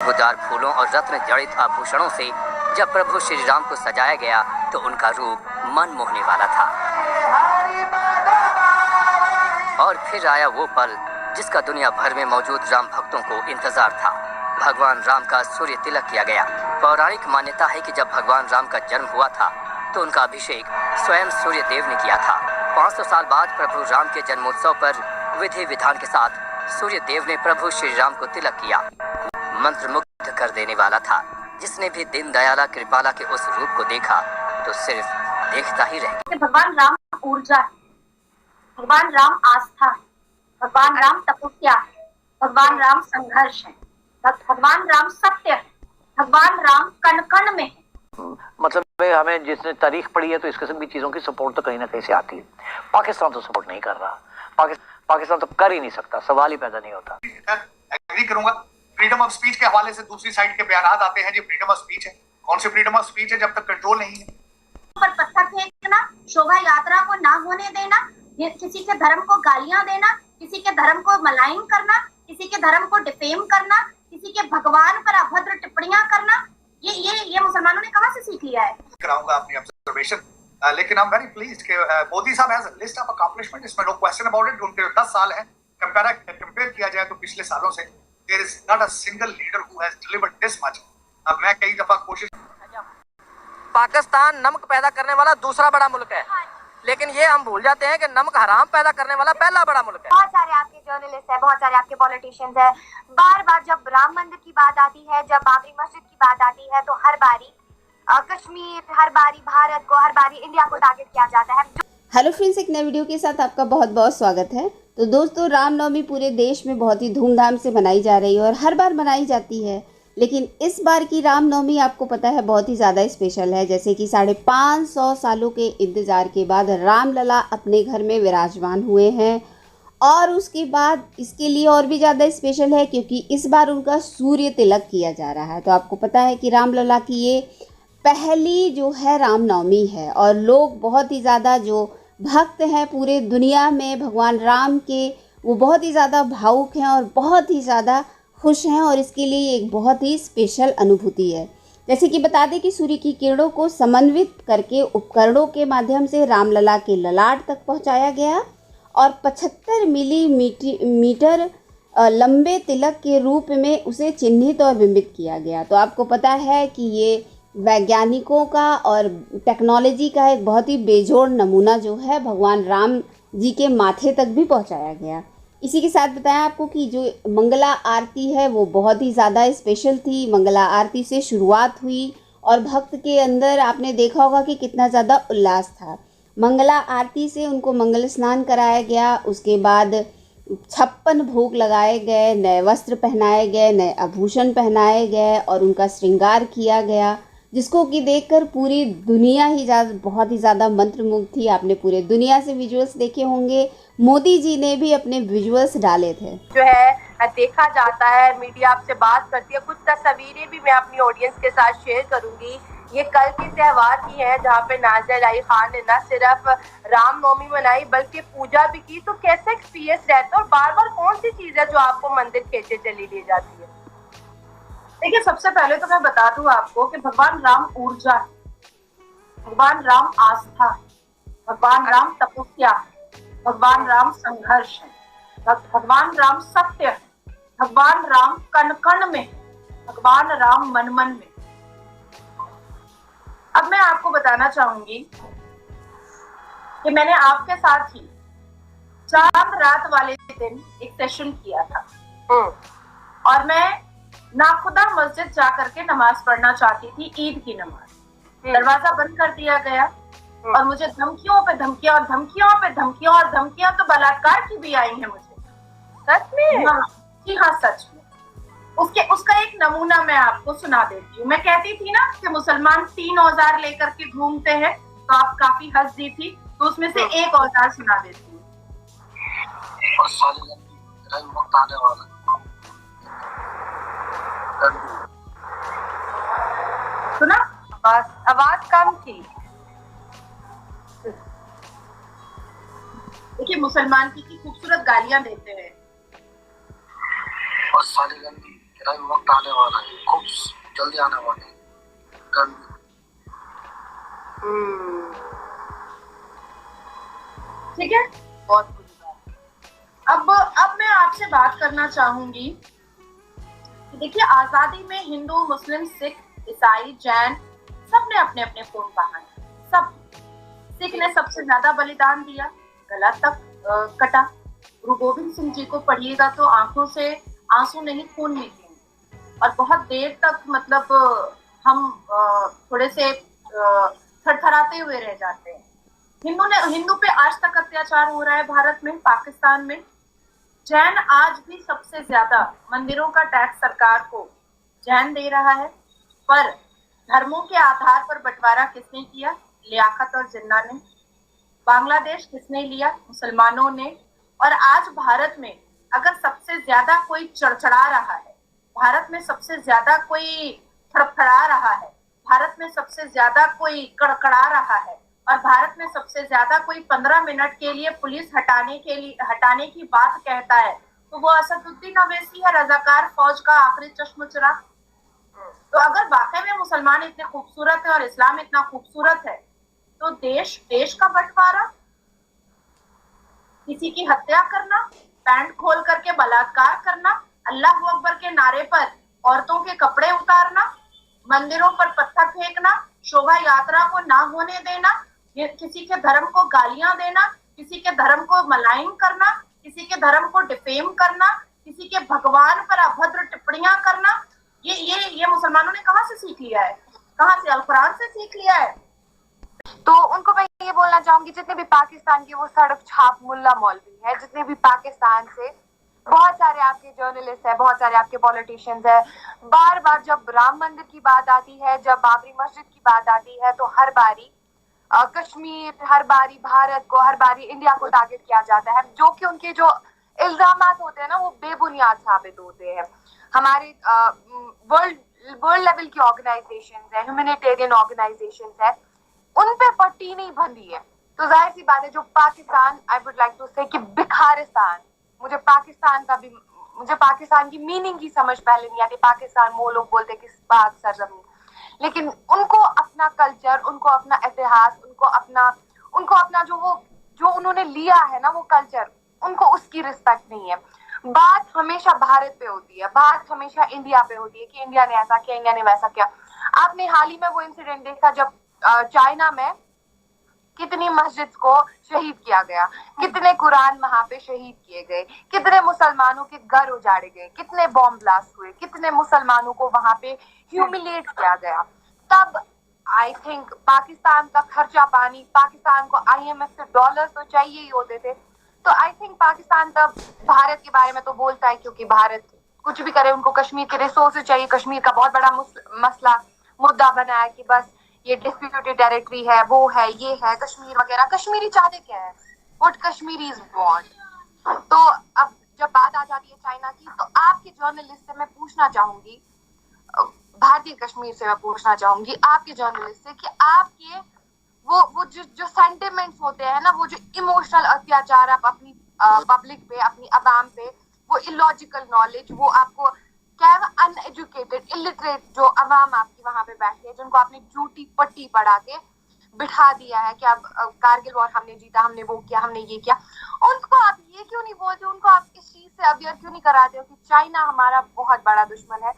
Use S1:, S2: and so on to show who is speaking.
S1: खुशबूदार फूलों और रत्न जड़ित आभूषणों से जब प्रभु श्री राम को सजाया गया तो उनका रूप मन मोहने वाला था। और फिर आया वो पल जिसका दुनिया भर में मौजूद राम भक्तों को इंतजार था। भगवान राम का सूर्य तिलक किया गया। पौराणिक मान्यता है कि जब भगवान राम का जन्म हुआ था तो उनका अभिषेक स्वयं सूर्य देव ने किया था। 500 साल बाद प्रभु राम के जन्मोत्सव पर विधि विधान के साथ सूर्य देव ने प्रभु श्री राम को तिलक किया। मंत्रमुग्ध कर देने वाला था। जिसने भी दीन दयाला कृपाला के उस रूप को देखा तो सिर्फ देखता ही रह गया।
S2: भगवान राम ऊर्जा, भगवान राम आस्था, भगवान राम तपस्या, भगवान राम संघर्ष है, भगवान राम सत्य है, भगवान राम कण कण में है।
S3: मतलब हमें जिसने तारीख पढ़ी है तो इस किस्म की चीजों की सपोर्ट तो कहीं ना कहीं से आती है। पाकिस्तान तो सपोर्ट नहीं कर रहा। पाकिस्तान तो कर ही नहीं सकता, सवाल ही पैदा नहीं होता।
S4: एग्री करूंगा। फ्रीडम ऑफ स्पीच के हवाले से दूसरी साइड के बयान आते हैं, जी फ्रीडम ऑफ स्पीच है। कौन सी फ्रीडम ऑफ स्पीच है जब तक कंट्रोल नहीं है?
S2: पर पत्थर फेंकना, शोभा यात्रा को ना होने देना, किसी के धर्म को गालियां देना, किसी के धर्म को मलाइन करना, किसी के धर्म को डिफेम करना, किसी के भगवान पर अभद्र टिप्पणियां करना, ये मुसलमानों ने कहां से सीख लिया है?
S4: कराऊंगा अपनी ऑब्जर्वेशन, लेकिन आई एम वेरी प्लीज्ड कि मोदी साहब has a list of accomplishment, इसमें नो क्वेश्चन अबाउट इट। उनके 10 साल हैं, कंपेयर किया जाए तो पिछले सालों से there is not a single leader who has delivered this much. अब मैं कई दफा कोशिश,
S5: पाकिस्तान नमक पैदा करने वाला दूसरा बड़ा मुल्क है, लेकिन ये हम भूल जाते हैं कि नमक हराम पैदा करने वाला पहला बड़ा मुल्क है।
S6: बहुत सारे आपके जर्नलिस्ट हैं, बहुत सारे आपके पॉलिटिशियंस हैं, बार बार जब राम मंदिर की बात आती है, जब बाबरी मस्जिद की बात आती है, तो हर बारी कश्मीर, हर बारी भारत को, हर बारी इंडिया को टारगेट किया जाता है।
S7: हेलो फ्रेंड्स, एक नए वीडियो के साथ आपका बहुत बहुत स्वागत है। तो दोस्तों, रामनवमी पूरे देश में बहुत ही धूमधाम से मनाई जा रही है और हर बार मनाई जाती है, लेकिन इस बार की रामनवमी आपको पता है बहुत ही ज़्यादा स्पेशल है। जैसे कि 550 सालों के इंतज़ार के बाद रामलला अपने घर में विराजमान हुए हैं और उसके बाद इसके लिए और भी ज़्यादा स्पेशल है क्योंकि इस बार उनका सूर्य तिलक किया जा रहा है। तो आपको पता है कि रामलला की ये पहली जो है रामनवमी है और लोग बहुत ही ज़्यादा जो भक्त हैं पूरे दुनिया में भगवान राम के, वो बहुत ही ज़्यादा भावुक हैं और बहुत ही ज़्यादा खुश हैं और इसके लिए एक बहुत ही स्पेशल अनुभूति है। जैसे कि बता दें कि सूर्य की किरणों को समन्वित करके उपकरणों के माध्यम से रामलला के ललाट तक पहुंचाया गया और 75 मिलीमीटर लंबे तिलक के रूप में उसे चिन्हित और बिंबित किया गया। तो आपको पता है कि ये वैज्ञानिकों का और टेक्नोलॉजी का एक बहुत ही बेजोड़ नमूना जो है भगवान राम जी के माथे तक भी पहुंचाया गया। इसी के साथ बताया आपको कि जो मंगला आरती है वो बहुत ही ज़्यादा स्पेशल थी। मंगला आरती से शुरुआत हुई और भक्त के अंदर आपने देखा होगा कि कितना ज़्यादा उल्लास था। मंगला आरती से उनको मंगल स्नान कराया गया, उसके बाद 56 भोग लगाए गए, नए वस्त्र पहनाए गए, नए आभूषण पहनाए गए और उनका श्रृंगार किया गया, जिसको कि देखकर पूरी दुनिया ही बहुत ही ज़्यादा मंत्रमुग्ध थी। आपने पूरे दुनिया से विजुअल्स देखे होंगे, मोदी जी ने भी अपने विजुअल्स डाले थे।
S8: जो है देखा जाता है, मीडिया आपसे बात करती है, कुछ तस्वीरें भी मैं अपनी ऑडियंस के साथ शेयर करूंगी। ये कल के त्यौहार की है जहाँ पे नाज़िर अली खान ने न सिर्फ रामनवमी मनाई बल्कि पूजा भी की। तो कैसा एक्सपीरियंस रहता है और बार बार कौन सी चीज़ है जो आपको मंदिर खींचे चली ले जाती है?
S2: देखिए, सबसे पहले तो मैं बता दूं आपको कि भगवान राम ऊर्जा है, भगवान राम आस्था, भगवान राम तपस्या, भगवान राम संघर्ष है, भगवान राम सत्य है, भगवान राम कण कण में, भगवान राम मन मन में। अब मैं आपको बताना चाहूंगी कि मैंने आपके साथ ही चांद रात वाले दिन एक सेशन किया था और मैं नाखुदा मस्जिद जा करके नमाज पढ़ना चाहती थी, ईद की नमाज। दरवाजा बंद कर दिया गया और मुझे धमकियों पे धमकियां और धमकियों पे धमकियां और धमकियां तो बलात्कार की भी आई हैं मुझे।
S8: सच में?
S2: जी हाँ, सच में। उसका एक नमूना मैं आपको सुना देती हूँ। मैं कहती थी ना कि मुसलमान 3 औजार लेकर के घूमते हैं, तो आप काफी हंस दी थी, तो उसमें से एक औजार सुना देती हूँ। सुना?
S8: आवाज कम थी।
S2: देखिए, मुसलमान की खूबसूरत गालियां देते हैं।
S9: टाइम वक्त आने वाला है, खूब जल्दी आने वाला है।
S2: ठीक है, बहुत बुरी बात। अब मैं आपसे बात करना चाहूंगी कि देखिए, आजादी में हिंदू, मुस्लिम, सिख, ईसाई, जैन सब ने अपने अपने खून बहाए। सब, सिख ने सबसे ज्यादा बलिदान दिया, गला तक कटा। गुरु गोविंद सिंह जी को पढ़िएगा तो आंखों से आंसू नहीं, खून निकलेंगे, और बहुत देर तक मतलब हम थोड़े से थरथराते हुए रह जाते हैं। हिंदू पे आज तक अत्याचार हो रहा है भारत में, पाकिस्तान में। जैन आज भी सबसे ज्यादा मंदिरों का टैक्स सरकार को जैन दे रहा है, पर धर्मों के आधार पर बंटवारा किसने किया? लियाकत और जिन्ना ने। बांग्लादेश किसने लिया? मुसलमानों ने। और आज भारत में अगर सबसे ज्यादा कोई चढ़चढ़ा रहा है, भारत में सबसे ज्यादा कोई फड़फड़ा रहा है, भारत में सबसे ज्यादा कोई कड़कड़ा रहा है, और भारत में सबसे ज्यादा कोई 15 मिनट के लिए पुलिस हटाने की बात कहता है, तो वो असदुद्दीन अवैसी है, रजाकार फौज का आखिरी चश्मचुरा। तो अगर वाकई में मुसलमान इतने खूबसूरत है और इस्लाम इतना खूबसूरत है, तो देश का बंटवारा, किसी की हत्या करना, पैंट खोल करके बलात्कार करना, अल्लाह अकबर के नारे पर औरतों के कपड़े उतारना, मंदिरों पर पत्थर फेंकना, शोभा यात्रा को ना होने देना, किसी के धर्म को गालियां देना, किसी के धर्म को मलाइन करना, किसी के धर्म को डिफेम करना, किसी के भगवान पर अभद्र टिप्पणियां करना, ये मुसलमानों ने कहाँ से सीख लिया है? कहाँ से? अल कुरान से सीख लिया है।
S6: तो उनको मैं ये बोलना चाहूंगी, जितने भी पाकिस्तान के वो सड़क छाप मुल्ला मौलवी है, जितने भी पाकिस्तान से बहुत सारे आपके जर्नलिस्ट है, बहुत सारे आपके पॉलिटिशियंस है, बार बार जब राम मंदिर की बात आती है, जब बाबरी मस्जिद की बात आती है, तो हर बारी कश्मीर, हर बारी भारत को, हर बारी इंडिया को टारगेट किया जाता है, जो कि उनके जो इल्जामात होते हैं ना, वो बेबुनियाद साबित होते हैं। हमारे वर्ल्ड लेवल की ऑर्गेनाइजेशंस है, ह्यूमैनिटेरियन ऑर्गेनाइजेशंस है, उन पे पट्टी नहीं बंधी है। तो जाहिर सी बात है, जो Pakistan, I would like to say कि बिखारिस्तान, मुझे पाकिस्तान की मीनिंग की समझ पहले नहीं आती। पाकिस्तान वो लोग बोलते कि पाक सरजमीन, लेकिन उनको अपना कल्चर, उनको अपना इतिहास, उनको अपना जो उन्होंने लिया है ना, वो कल्चर, उनको उसकी रिस्पेक्ट नहीं है। बात हमेशा भारत पे होती है, बात हमेशा इंडिया पे होती है कि इंडिया ने ऐसा किया, इंडिया ने वैसा किया। आपने हाल ही में वो इंसिडेंट देखा जब चाइना में कितनी मस्जिद को शहीद किया गया, कितने कुरान वहां पे शहीद किए गए, कितने मुसलमानों के घर उजाड़े गए, कितने बॉम्ब ब्लास्ट हुए, कितने मुसलमानों को वहां पे ह्यूमिलिएट किया गया। तब आई थिंक पाकिस्तान का खर्चा पानी, पाकिस्तान को IMF से डॉलर्स तो चाहिए ही होते थे। तो आई थिंक पाकिस्तान तब भारत के बारे में तो बोलता है, क्योंकि भारत कुछ भी करे, उनको कश्मीर के रिसोर्सेज चाहिए। कश्मीर का बहुत बड़ा मसला मुद्दा बना है कि बस ये डिस्प्यूटेड टेरिटरी है, वो है, ये है, कश्मीर वगैरह। कश्मीरी चाहते क्या है? What Kashmiris want. तो अब जब बात आ जाती है चाइना की, तो आपके जर्नलिस्ट से मैं पूछना चाहूंगी, भारतीय कश्मीर से मैं पूछना चाहूंगी आपके जर्नलिस्ट से, कि आपके वो जो सेंटिमेंट्स होते हैं ना, वो जो इमोशनल अत्याचार आप अपनी पब्लिक पे, अपनी अवाम पे, वो इलॉजिकल नॉलेज, वो आपको क्या है, अनएजुकेटेड, इलिटरेट जो अवाम आपकी वहां पे बैठी है, जिनको आपने झूठी पट्टी पढ़ा के बिठा दिया है कि अब कारगिल वॉर हमने जीता, हमने वो किया, हमने ये किया, उनको आप ये क्यों नहीं बोलते? उनको आप इस चीज से अवेयर क्यों नहीं कराते हो कि चाइना हमारा बहुत बड़ा दुश्मन है?